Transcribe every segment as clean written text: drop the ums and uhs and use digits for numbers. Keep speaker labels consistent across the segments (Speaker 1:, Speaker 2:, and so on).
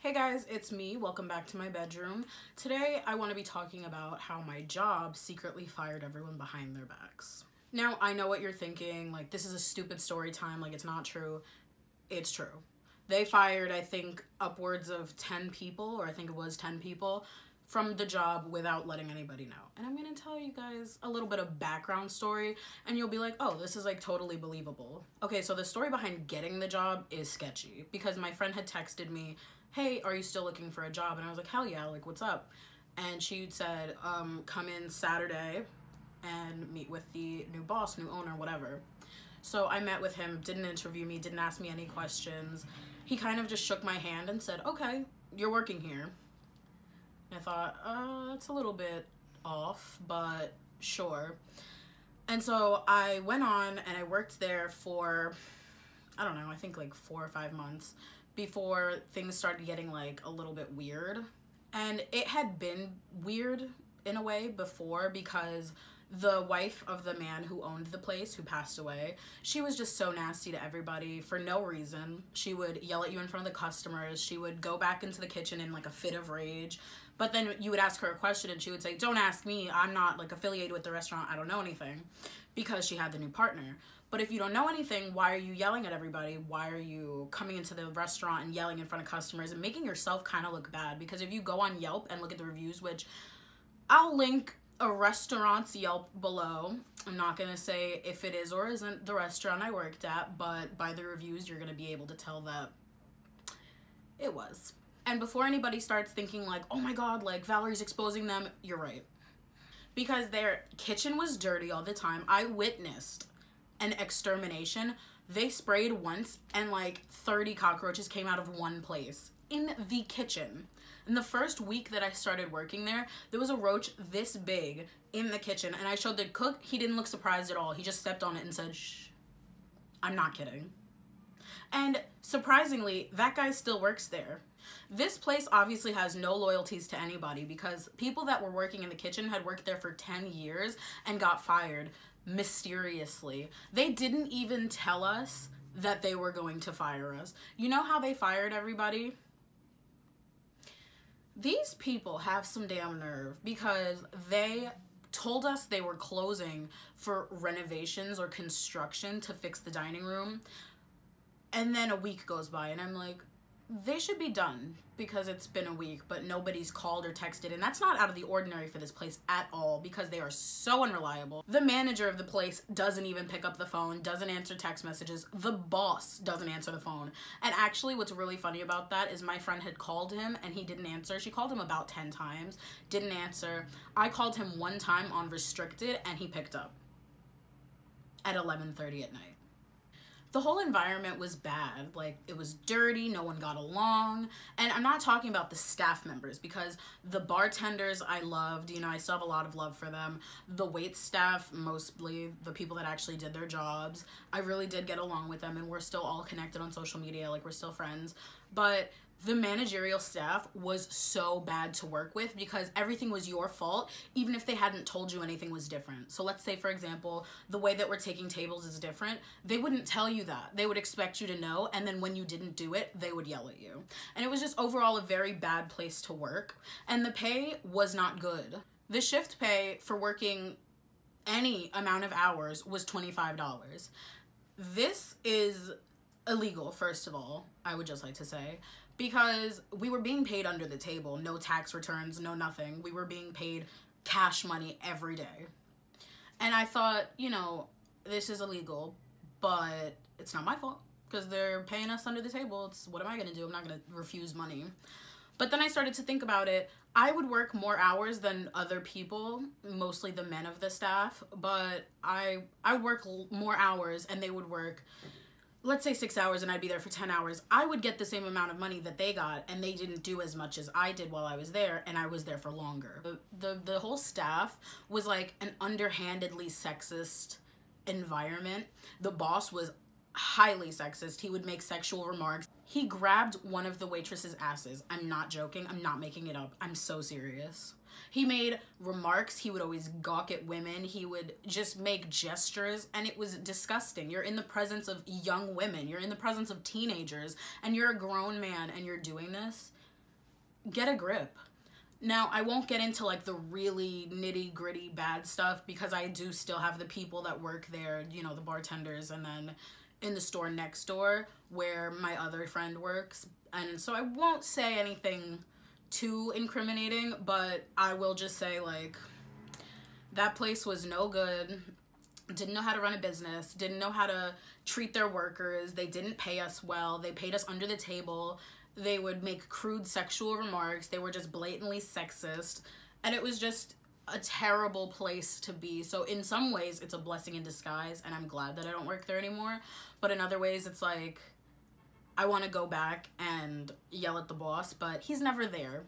Speaker 1: Hey guys, it's me. Welcome back to my bedroom. Today I want to be talking about how my job secretly fired everyone behind their backs. Now, I know what you're thinking, like this is a stupid story time, like it's not true. It's true. They fired, I think, upwards of 10 people, or I think it was 10 people, from the job without letting anybody know. And I'm gonna tell you guys a little bit of background story, and you'll be like, oh, this is like totally believable. Okay, so the story behind getting the job is sketchy, because my friend had texted me, hey, are you still looking for a job? And I was like, hell yeah, like what's up? And she said, come in Saturday and meet with the new boss, new owner, whatever. So I met with him, didn't interview me, didn't ask me any questions. He kind of just shook my hand and said, okay, you're working here. And I thought, that's a little bit off, but sure. And so I went on and I worked there for, I don't know, I think like 4 or 5 months before things started getting like a little bit weird. And it had been weird in a way before, because the wife of the man who owned the place, who passed away, she was just so nasty to everybody for no reason. She would yell at you in front of the customers. She would go back into the kitchen in like a fit of rage. But then you would ask her a question and she would say, don't ask me, I'm not like affiliated with the restaurant, I don't know anything, because she had the new partner. But if you don't know anything, why are you yelling at everybody? Why are you coming into the restaurant and yelling in front of customers and making yourself kind of look bad? Because if you go on Yelp and look at the reviews, which I'll link a restaurant's Yelp below. I'm not gonna say if it is or isn't the restaurant I worked at, but by the reviews you're gonna be able to tell that it was. And before anybody starts thinking like, oh my god, like Valerie's exposing them, you're right. Because their kitchen was dirty all the time. I witnessed an extermination. They sprayed once and like 30 cockroaches came out of one place in the kitchen. In the first week that I started working there, there was a roach this big in the kitchen, and I showed the cook. He didn't look surprised at all. He just stepped on it and said, shh. I'm not kidding. And surprisingly, that guy still works there. This place obviously has no loyalties to anybody, because people that were working in the kitchen had worked there for 10 years and got fired mysteriously. They didn't even tell us that they were going to fire us. You know how they fired everybody? These people have some damn nerve, because they told us they were closing for renovations or construction to fix the dining room. And then a week goes by and I'm like, they should be done, because it's been a week, but nobody's called or texted. And that's not out of the ordinary for this place at all, because they are so unreliable. The manager of the place doesn't even pick up the phone, doesn't answer text messages. The boss doesn't answer the phone. And actually what's really funny about that is my friend had called him and he didn't answer. She called him about 10 times, didn't answer. I called him one time on restricted and he picked up at 11:30 at night. The whole environment was bad. Like, it was dirty, no one got along. And I'm not talking about the staff members, because the bartenders I loved, you know, I still have a lot of love for them. The wait staff, mostly the people that actually did their jobs, I really did get along with them, and we're still all connected on social media, like we're still friends. But the managerial staff was so bad to work with, because everything was your fault, even if they hadn't told you anything was different. So let's say, for example, the way that we're taking tables is different. They wouldn't tell you that. They would expect you to know, and then when you didn't do it, they would yell at you. And it was just overall a very bad place to work. And the pay was not good. The shift pay for working any amount of hours was $25. This is illegal, first of all, I would just like to say, because we were being paid under the table, no tax returns, no nothing. We were being paid cash money every day. And I thought, you know, this is illegal, but it's not my fault, because they're paying us under the table. It's, what am I gonna do? I'm not gonna refuse money. But then I started to think about it. I would work more hours than other people, mostly the men of the staff, but I would work more hours and they would work, let's say 6 hours, and I'd be there for 10 hours. I would get the same amount of money that they got, and they didn't do as much as I did while I was there, and I was there for longer. The whole staff was like an underhandedly sexist environment. The boss was highly sexist. He would make sexual remarks. He grabbed one of the waitress's asses. I'm not joking. I'm not making it up. I'm so serious. He made remarks. He would always gawk at women. He would just make gestures, and it was disgusting. You're in the presence of young women. You're in the presence of teenagers, and you're a grown man, and you're doing this. get a grip. Now, I won't get into like the really nitty gritty bad stuff because I do still have the people that work there, you know, the bartenders, and then in the store next door where my other friend works. And so I won't say anything too incriminating, but I will just say, like, that place was no good. Didn't know how to run a business, didn't know how to treat their workers. They didn't pay us well. They paid us under the table. They would make crude sexual remarks. They were just blatantly sexist. And it was just a terrible place to be. So in some ways, it's a blessing in disguise, and I'm glad that I don't work there anymore. But in other ways, it's like, I want to go back and yell at the boss, but he's never there.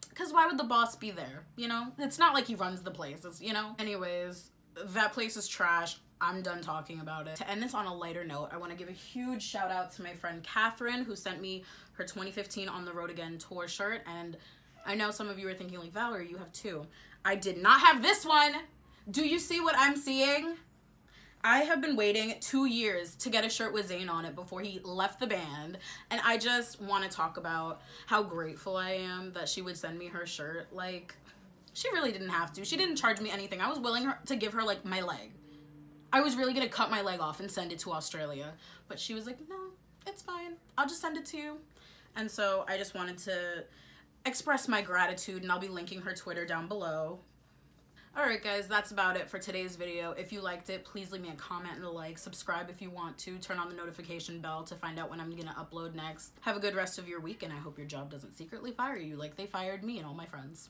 Speaker 1: Because why would the boss be there, you know? It's not like he runs the place, it's, you know? Anyways, that place is trash. I'm done talking about it. To end this on a lighter note, I want to give a huge shout out to my friend Catherine, who sent me her 2015 On the Road Again tour shirt. And I know some of you are thinking, like, Valerie, you have two. I did not have this one. Do you see what I'm seeing? I have been waiting 2 years to get a shirt with Zayn on it before he left the band. And I just want to talk about how grateful I am that she would send me her shirt. Like, she really didn't have to. She didn't charge me anything. I was willing to give her, like, my leg. I was really gonna cut my leg off and send it to Australia. But she was like, no, it's fine. I'll just send it to you. And so I just wanted to express my gratitude, and I'll be linking her Twitter down below. Alright guys, that's about it for today's video. If you liked it, please leave me a comment and a like. Subscribe if you want to. Turn on the notification bell to find out when I'm gonna upload next. Have a good rest of your week, and I hope your job doesn't secretly fire you like they fired me and all my friends.